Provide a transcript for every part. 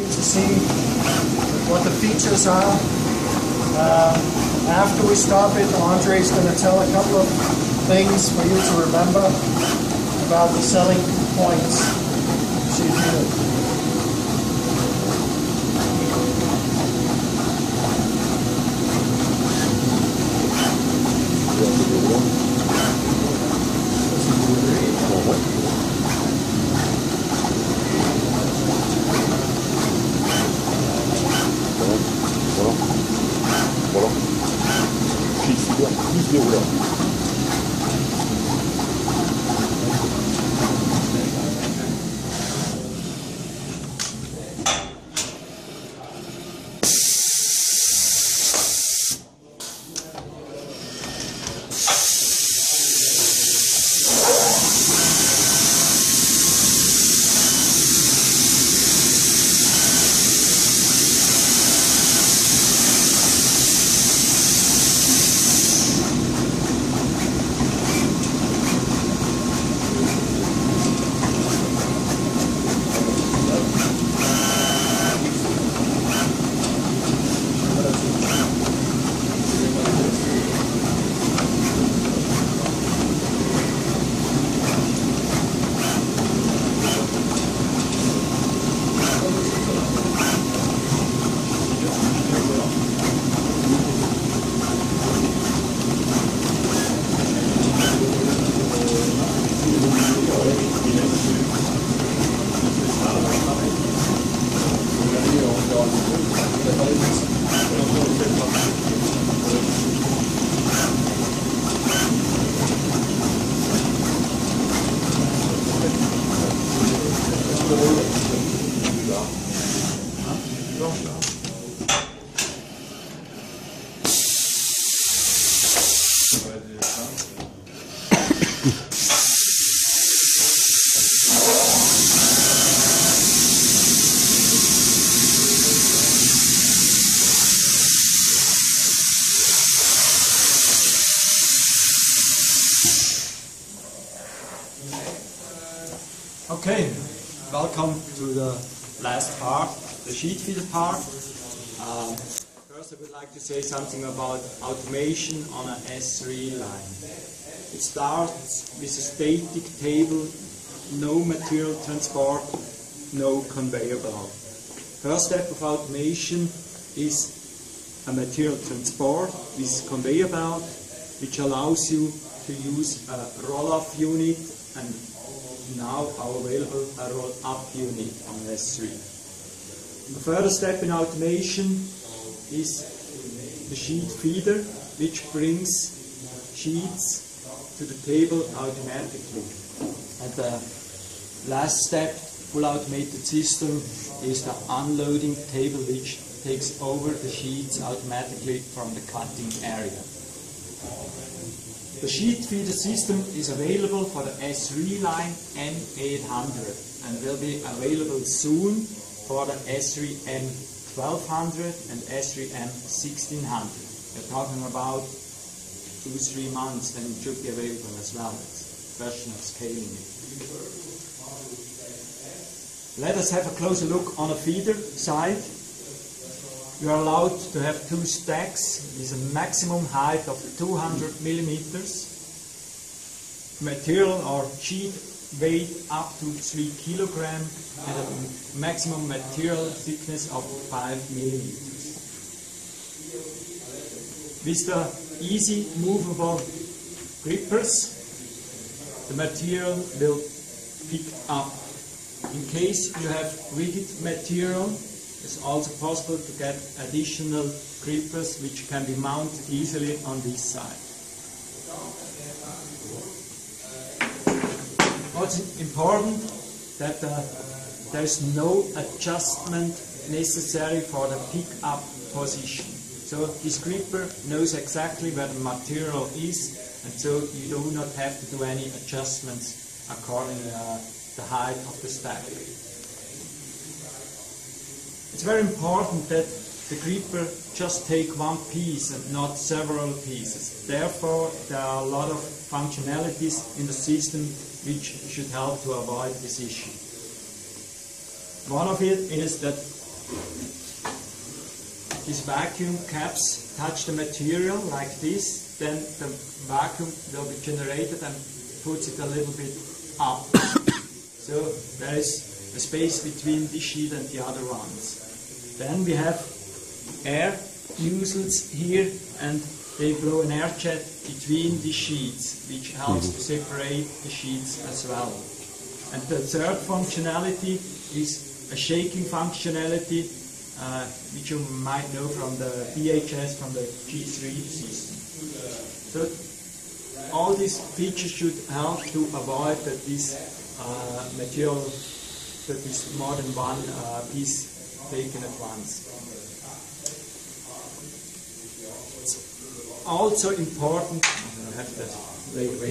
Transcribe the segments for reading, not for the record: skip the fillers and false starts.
to see what the features are. After we stop it, Andre's going to tell a couple of things for you to remember about the selling points. See if you Okay, welcome to the last part, the sheet feeder part. First I would like to say something about automation on an S3 line. It starts with a static table, no material transport, no conveyor belt. First step of automation is a material transport with conveyor belt, which allows you to use a roll-off unit and now available a roll-up unit on S3. A further step in automation is the sheet feeder, which brings sheets to the table automatically. And the last step, full automated system, is the unloading table, which takes over the sheets automatically from the cutting area. The sheet feeder system is available for the S3 line M800 and will be available soon for the S3 M1200 and S3 M1600. We're talking about 2-3 months, then it should be available as well. It's a question of scaling it. Let us have a closer look on the feeder side. You are allowed to have 2 stacks with a maximum height of 200 millimeters. Material or sheet weight up to 3 kilograms and a maximum material thickness of 5 millimeters. With the easy movable grippers, the material will pick up. In case you have rigid material, it's also possible to get additional grippers which can be mounted easily on this side. What's important that there is no adjustment necessary for the pick-up position. So this gripper knows exactly where the material is, and so you do not have to do any adjustments according to the height of the stack. It's very important that the gripper just take one piece and not several pieces. Therefore, there are a lot of functionalities in the system which should help to avoid this issue. One of it is that these vacuum caps touch the material like this, then the vacuum will be generated and puts it a little bit up. So there is a space between this sheet and the other ones. Then we have air nozzles here, and they blow an air jet between the sheets, which helps to separate the sheets as well. And the third functionality is a shaking functionality, which you might know from the VHS, from the G3 system. So all these features should help to avoid that this material, that is more than one piece taken at once. Also important, I have that later,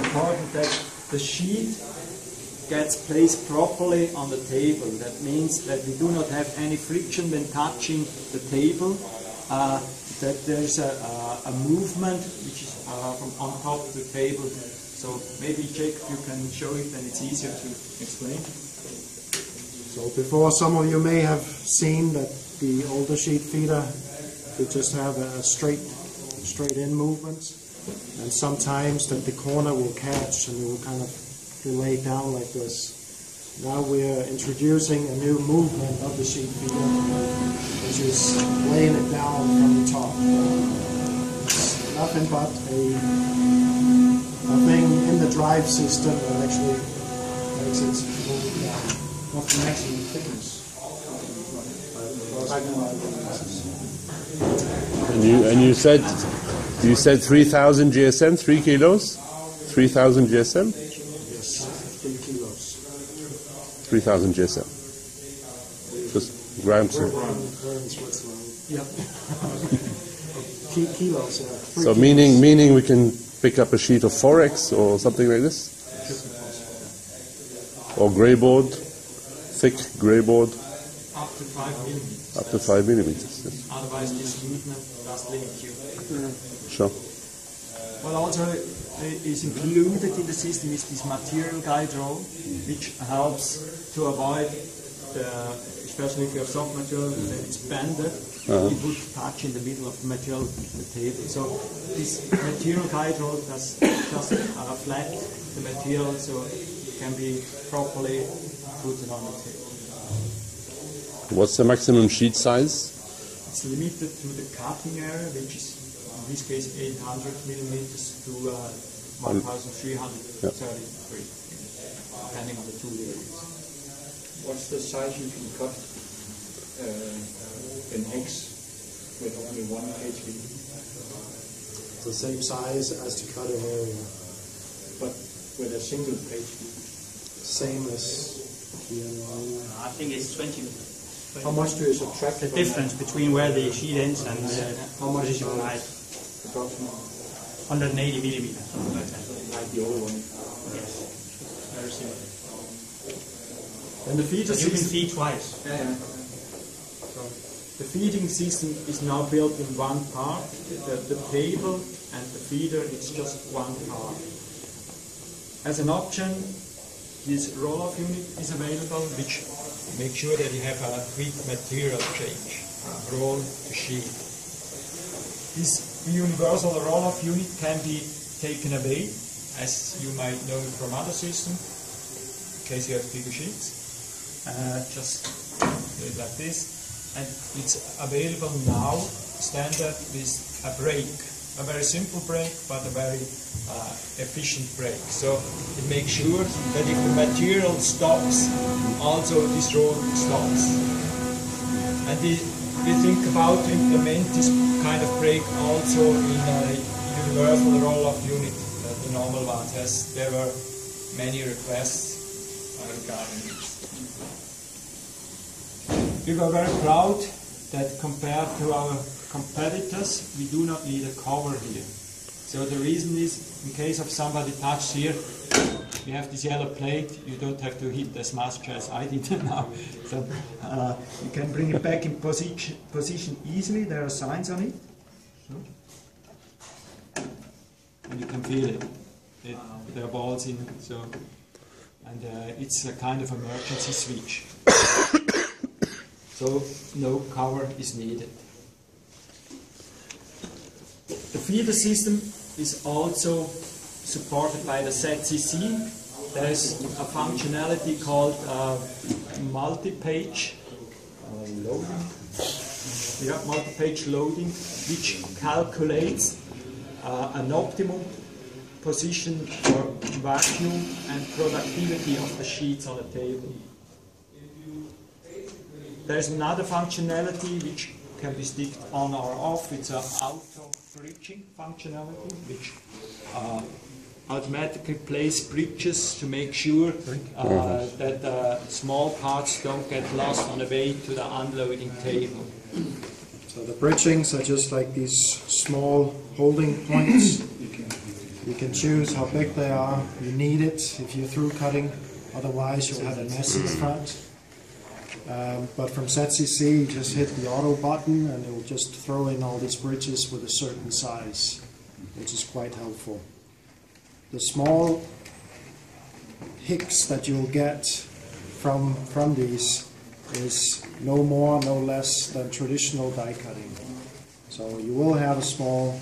important that the sheet gets placed properly on the table. That means that we do not have any friction when touching the table, that there is a movement which is from on top of the table. So maybe Jake, you can show it, and it's easier to explain. So before, some of you may have seen that the older sheet feeder, they just have a straight in movement, and sometimes that the corner will catch and it will kind of be laid down like this. Now we're introducing a new movement of the sheet feeder, which is laying it down from the top. It's nothing but a thing in the drive system that actually makes it move down. What's the maximum thickness? And you said 3,000 GSM, 3 kilos? 3,000 GSM? Yes, 3 kilos. 3,000 GSM. Just grams. Yeah. Kilos, yeah. So meaning we can pick up a sheet of 4X or something like this? Or grey board, thick grey board? Up to 5 millimeters. Up to 5 millimeters. Yes. Otherwise this movement does limit you. Sure. What also is included in the system is this material guide roll, which helps to avoid especially if you have soft material, then it's bended, it would touch in the middle of the material, the table. So this material guide roll does just flat the material, so it can be properly put on the table. What's the maximum sheet size? It's limited to the cutting area, which is in this case 800 millimeters to 1,333, depending on the tool you use. What's the size you can cut an X with only 1 HP? It's the same size as to cut an area, but with a single page. same as here. I think it's 20. How much do you subtract? The difference between where the sheet ends and how much is position your height. approximately? 180 millimeters, something like that. Like the other one. Yes, very similar. And the feeder But you can system, feed twice. the feeding system is now built in one part. The table and the feeder, it's just one part. As an option, this roll-off unit is available, which makes sure that you have a quick material change, roll to sheet. This universal roll-off unit can be taken away, as you might know from other systems, in case you have bigger sheets. Just do it like this, and it's available now standard with a brake, a very simple brake but a very efficient brake. So it makes sure that if the material stops, also this roll stops. And we think about to implement this kind of brake also in a universal roll-off unit, the normal ones, as there were many requests regarding this. We were very proud that compared to our competitors, we do not need a cover here. So the reason is, in case of somebody touches here, we have this yellow plate, you don't have to hit as much as I did now. So you can bring it back in position easily, there are signs on it. And you can feel it. There are balls in it, so, and it's a kind of emergency switch. so no cover is needed. The feeder system is also supported by the ZCC. There is a functionality called multi-page loading. Yeah, multi-page loading, which calculates an optimum position for vacuum and productivity of the sheets on the table. There's another functionality which can be sticked on or off. It's an auto bridging functionality, which automatically place bridges to make sure that small parts don't get lost on the way to the unloading table. So the bridgings are just like these small holding points. You can choose how big they are. You need it if you're through cutting, otherwise you'll have a mess in the front. But from ZCC, you just hit the auto button and it will just throw in all these bridges with a certain size, which is quite helpful. The small hicks that you'll get from these is no more, no less than traditional die cutting. So you will have a small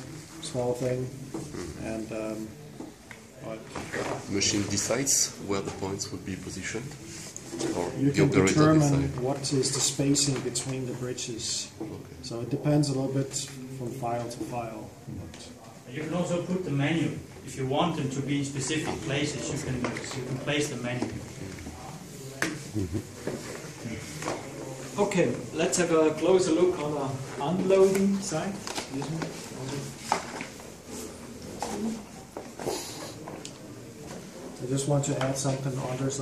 thing, and but Machine decides where the points will be positioned, or you the can operator determine decides? what is the spacing between the bridges. So it depends a little bit from file to file. You can also put the menu. If you want them to be in specific places, you can place the menu. Okay, let's have a closer look on the unloading side. I just want to add something, Anders.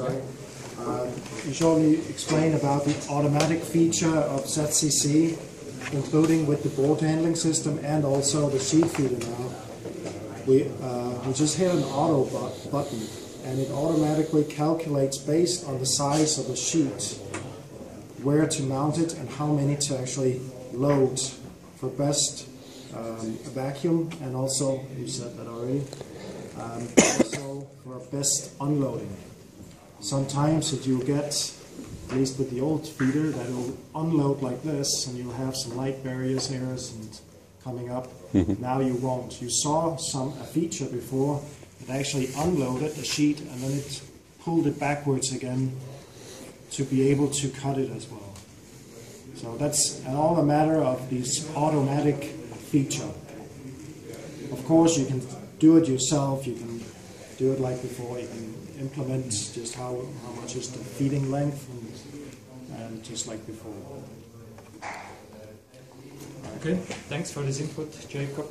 You shortly explain about the automatic feature of ZCC, including with the board handling system and also the sheet feeder now. We just hit an auto button and it automatically calculates based on the size of the sheet where to mount it and how many to actually load for best vacuum, and also, you said that already, also for best unloading. Sometimes that you get, at least with the old feeder, that it will unload like this and you'll have some light barriers here and coming up. Now you won't. You saw a feature before that actually unloaded the sheet and then it pulled it backwards again to be able to cut it as well. So that's all a matter of this automatic feature. Of course, you can do it yourself. You can do it like before. You can implement just how much is the feeding length and just like before. Okay, thanks for this input, Jacob.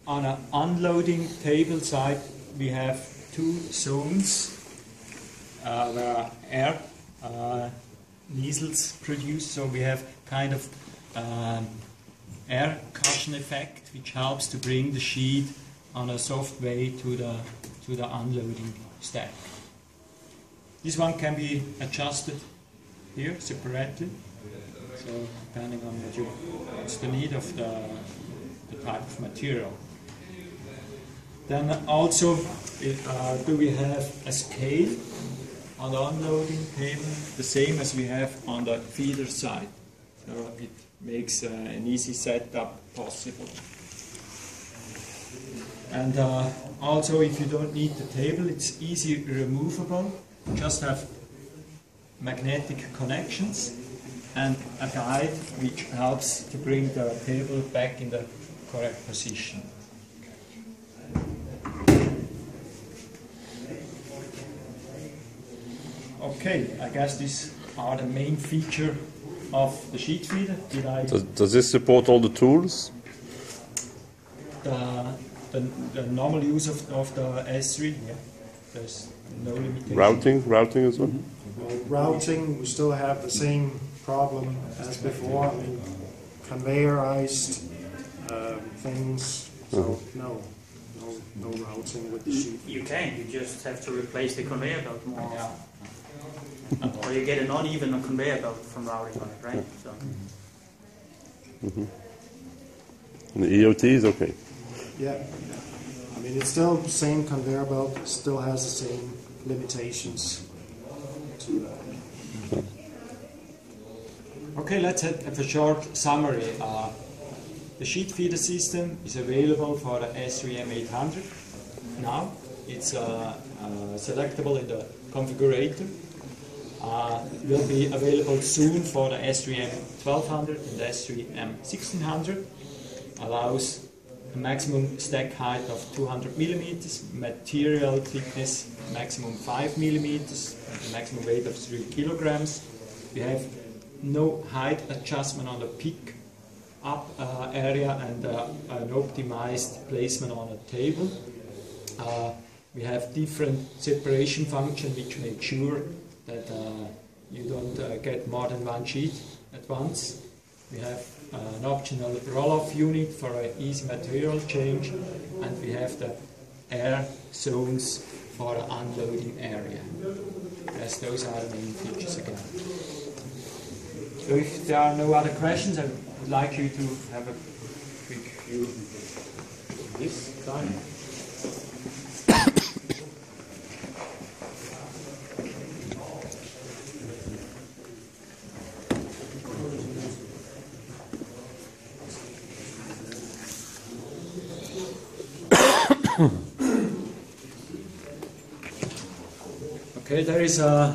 On an unloading table side, we have two zones where air nozzles produced. So we have kind of air cushion effect, which helps to bring the sheet on a soft way to the unloading stack. This one can be adjusted here separately. So depending on what's the need of the type of material. Then also, do we have a scale on the unloading table, the same as we have on the feeder side. So it makes an easy setup possible. And also, if you don't need the table, it's easy removable. Just have magnetic connections and a guide which helps to bring the table back in the correct position. Okay, I guess these are the main feature of the sheet feeder. Does this support all the tools? The normal use of the S3, yeah. There's no limitation. Routing as well? Well, routing, we still have the same problem as before. I mean, conveyorized things. So no routing with the sheet. You can. You just have to replace the conveyor belt more. Yeah. Or you get an uneven conveyor belt from routing on it, right? So. And the EOT is okay? Yeah. I mean, it's still the same conveyor belt, it still has the same limitations to that. Okay, let's have a short summary. The sheet feeder system is available for the S3M800 now. It's selectable in the configurator. Will be available soon for the S3M1200 and the S3M1600. Allows a maximum stack height of 200 millimeters, material thickness maximum 5 millimeters, and a maximum weight of 3 kilograms. We have no height adjustment on the pick up area and an optimized placement on a table. We have different separation function which make sure that you don't get more than one sheet at once. We have an optional roll-off unit for an easy material change, and we have the air zones for the unloading area. Yes, those are the main features again. So if there are no other questions, I would like you to have a quick view of this time. Okay, there is a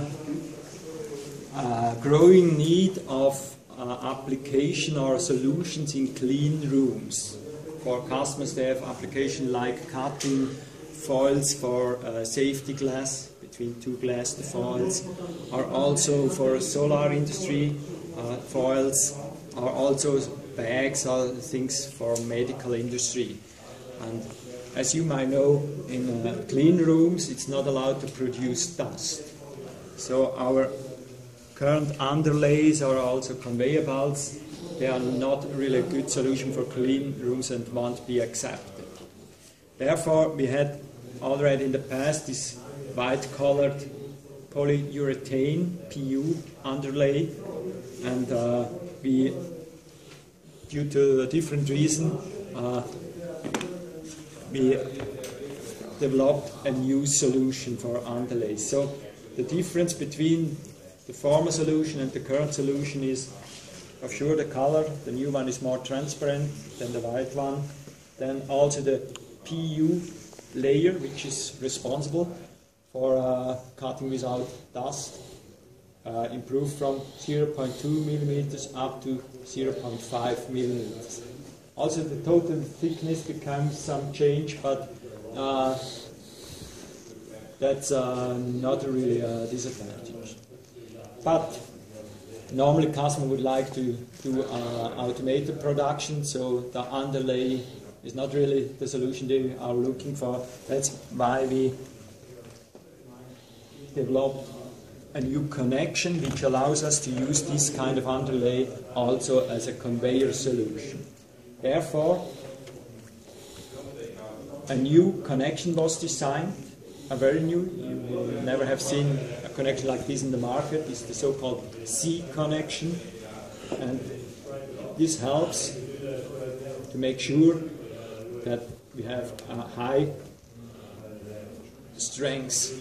growing need of application or solutions in clean rooms. For customers, they have applications like cutting foils for safety glass between two glass foils, or also for solar industry foils, or also bags or things for medical industry. And as you might know, in clean rooms it's not allowed to produce dust. So our current underlays or also conveyor belts, they are not really a good solution for clean rooms and won't be accepted. Therefore, we had already in the past this white-colored polyurethane PU underlay, and we, due to a different reason, we developed a new solution for underlays. So the difference between the former solution and the current solution is, of sure, the color. The new one is more transparent than the white one. Then also the PU layer, which is responsible for cutting without dust, improved from 0.2 millimeters up to 0.5 millimeters. Also, the total thickness becomes some change, but that's not really a disadvantage. But normally, customer would like to do automated production, so the underlay is not really the solution they are looking for. That's why we developed a new connection which allows us to use this kind of underlay also as a conveyor solution. Therefore, a new connection was designed, a very new. You will never have seen a connection like this in the market. It's the so-called C connection, and this helps to make sure that we have a high strength,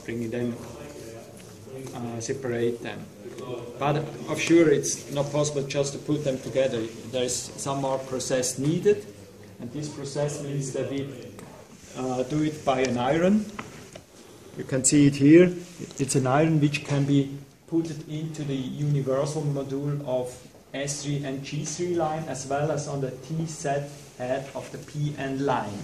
bringing them, separate them. But of sure, it's not possible just to put them together. There's some more process needed, and this process means that we do it by an iron. You can see it here. It's an iron which can be put into the universal module of S3 and G3 line, as well as on the TZ head of the PN line.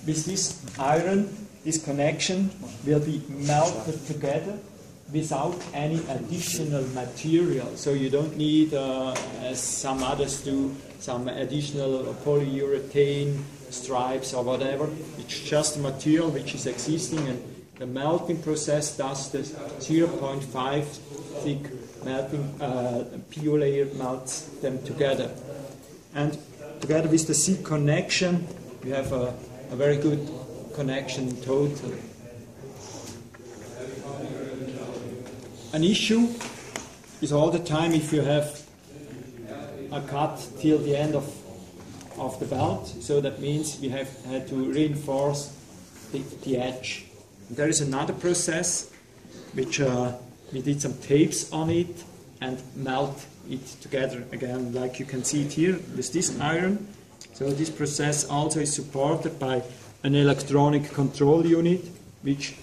With this iron, this connection will be melted together without any additional material. So you don't need, as some others do, some additional polyurethane stripes or whatever. It's just a material which is existing, and the melting process does the 0.5 thick melting PU layer melts them together. And together with the C connection, we have a very good connection totally. An issue is all the time if you have a cut till the end of the belt, so that means we have had to reinforce the edge. There is another process which we did some tapes on it and melt it together again, like you can see it here with this iron. So this process also is supported by an electronic control unit which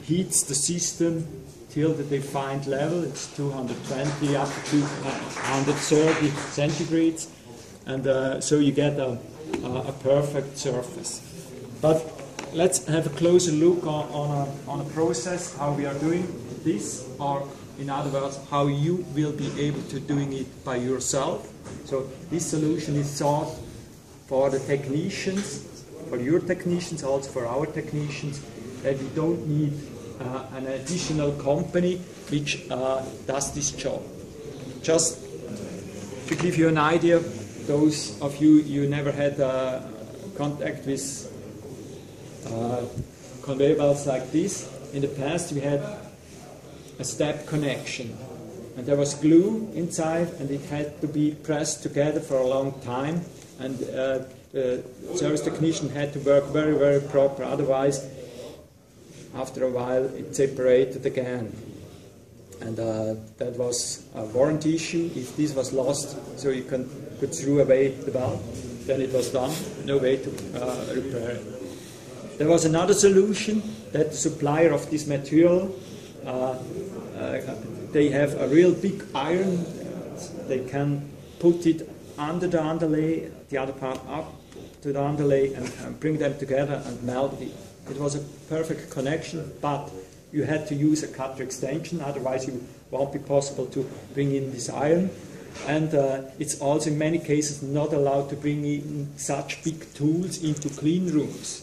heats the system till the defined level. It's 220 up to 230 centigrades, and so you get a perfect surface. But let's have a closer look on a process, how we are doing this, or in other words, how you will be able to doing it by yourself. So this solution is sought for the technicians, for your technicians, also for our technicians, that we don't need an additional company which does this job. Just to give you an idea, those of you never had contact with conveyor belts like this. In the past we had a step connection, and there was glue inside, and it had to be pressed together for a long time, and the service technician had to work very, very proper, otherwise after a while it separated again, and that was a warranty issue. If this was lost, so you could throw away the belt, then it was done, no way to repair it. There was another solution, that the supplier of this material, they have a real big iron, they can put it under the underlay, the other part up to the underlay, and bring them together and melt it. It was a perfect connection, but you had to use a cutter extension, otherwise it won't be possible to bring in this iron. And it's also in many cases not allowed to bring in such big tools into clean rooms.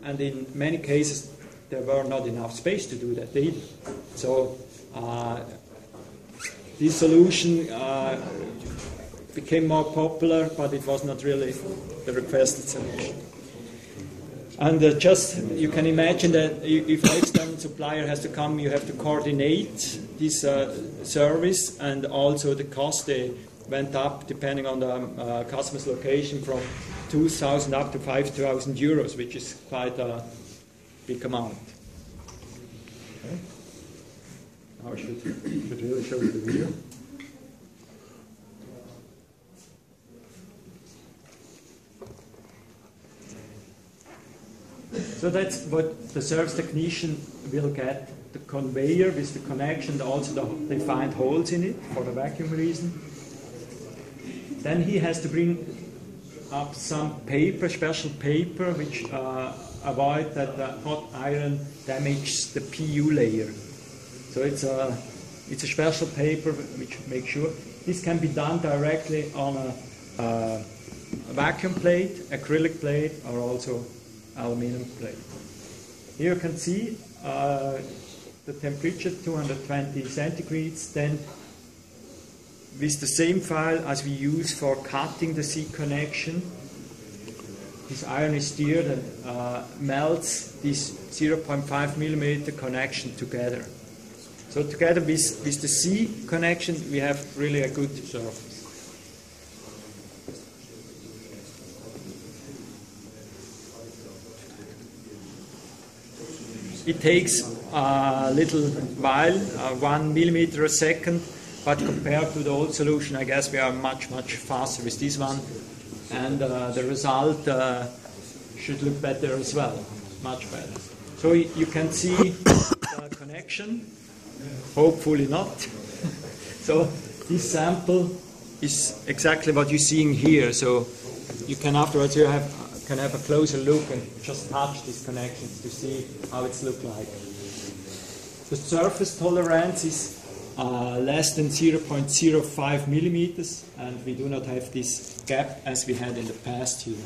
And in many cases there were not enough space to do that either. So this solution became more popular, but it was not really the requested solution. And just, you can imagine that if an external supplier has to come, you have to coordinate this service, and also the cost, they went up depending on the customer's location from 2,000 up to 5,000 euros, which is quite a big amount. Okay. Now I should really show you the video. So that's what the service technician will get, the conveyor with the connection, also they find holes in it for the vacuum reason. Then he has to bring up some paper, special paper, which avoid that the hot iron damages the PU layer. So it's a special paper which makes sure. This can be done directly on a vacuum plate, acrylic plate, or also aluminum plate. Here you can see the temperature 220 centigrades. Then with the same file as we use for cutting the C connection, this iron is steered and melts this 0.5 millimeter connection together. So together with the C connection we have really a good surface. It takes a little while, 1 millimeter a second, but compared to the old solution, I guess we are much faster with this one, and the result should look better as well, much better. So you can see the connection, hopefully not. So this sample is exactly what you're seeing here. So you can afterwards can have a closer look and just touch these connections to see how it's look like. The surface tolerance is less than 0.05 millimeters, and we do not have this gap as we had in the past here.